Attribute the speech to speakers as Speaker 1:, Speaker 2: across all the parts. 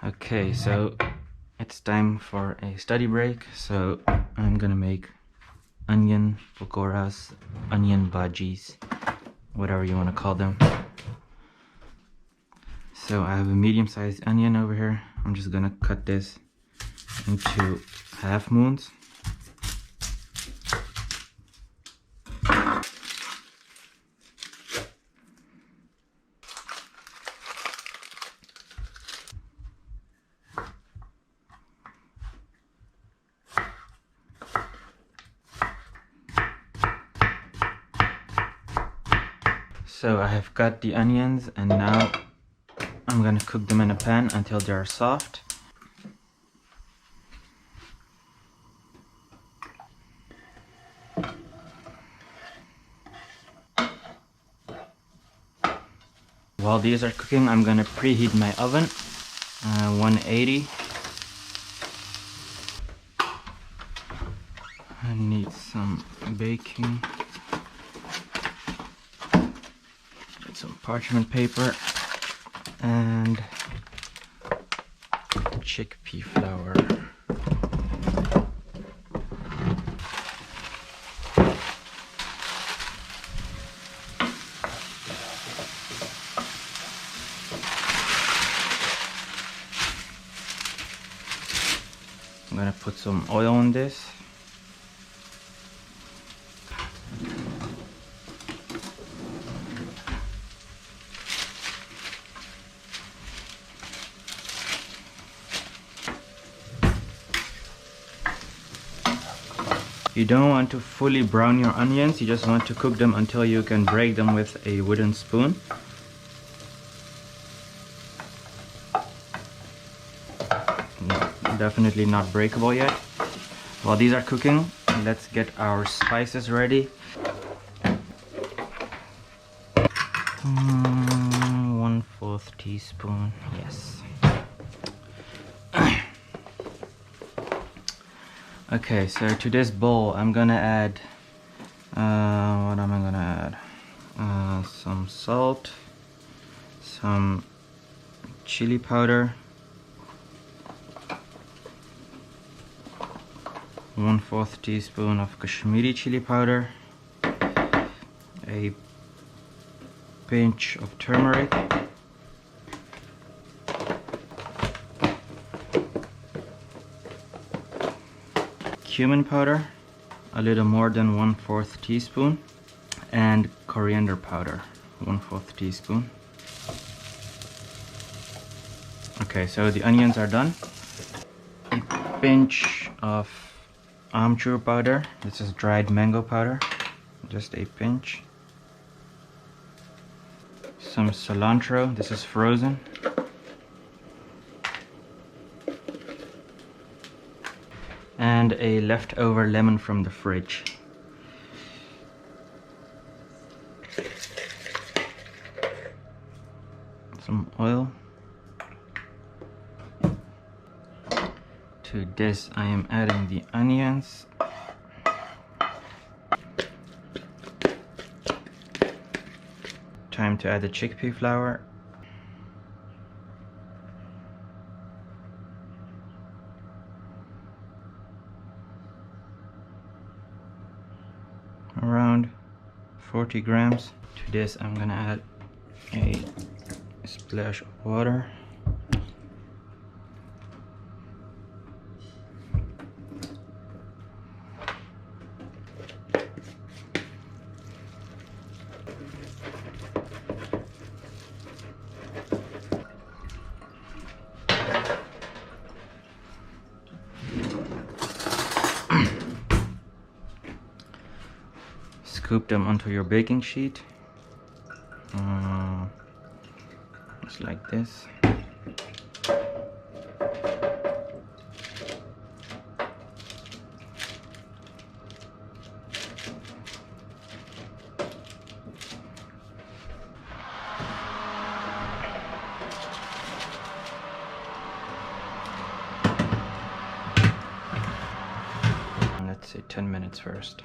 Speaker 1: Okay, so it's time for a study break. So I'm gonna make onion pakoras, onion bhajis, whatever you want to call them. So I have a medium-sized onion over here. I'm just gonna cut this into half moons. So I have cut the onions and now I'm gonna cook them in a pan until they are soft. While these are cooking, I'm gonna preheat my oven, 180. I need some baking. Some parchment paper and chickpea flour. I'm gonna put some oil in this. You don't want to fully brown your onions, you just want to cook them until you can break them with a wooden spoon. No, definitely not breakable yet. While these are cooking, let's get our spices ready. 1/4 teaspoon, yes. Okay, so to this bowl I'm gonna add, what am I gonna add? Some salt, some chili powder, 1/4 teaspoon of Kashmiri chili powder, a pinch of turmeric, cumin powder, a little more than 1/4 teaspoon, and coriander powder, 1/4 teaspoon. Okay, so the onions are done. A pinch of amchur powder, this is dried mango powder, just a pinch. Some cilantro, this is frozen. And a leftover lemon from the fridge. Some oil. To this I am adding the onions. Time to add the chickpea flour. Around 40 grams. To this I'm gonna add a splash of water. Scoop them onto your baking sheet, just like this. And let's say 10 minutes first.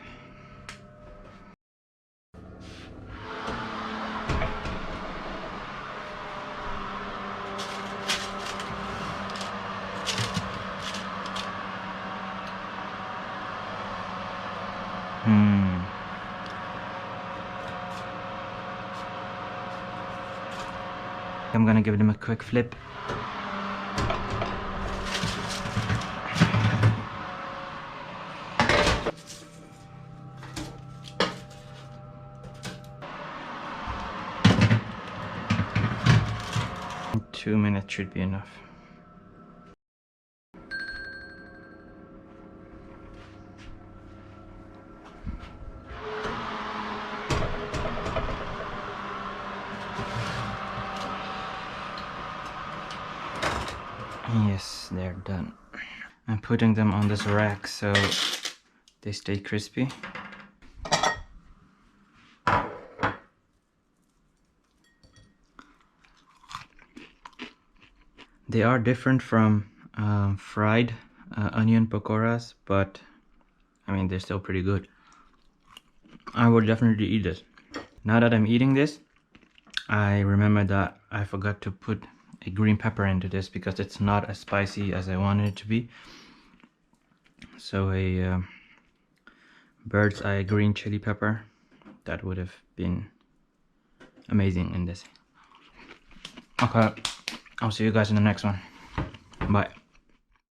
Speaker 1: I'm gonna give them a quick flip. Two minutes should be enough. Yes, they're done. I'm putting them on this rack so they stay crispy. They are different from fried onion pakoras, but I mean, they're still pretty good. I would definitely eat this. Now that I'm eating this, I remember that I forgot to put a green pepper into this because it's not as spicy as I wanted it to be. So a bird's eye green chili pepper, that would have been amazing in this. Okay, I'll see you guys in the next one. Bye.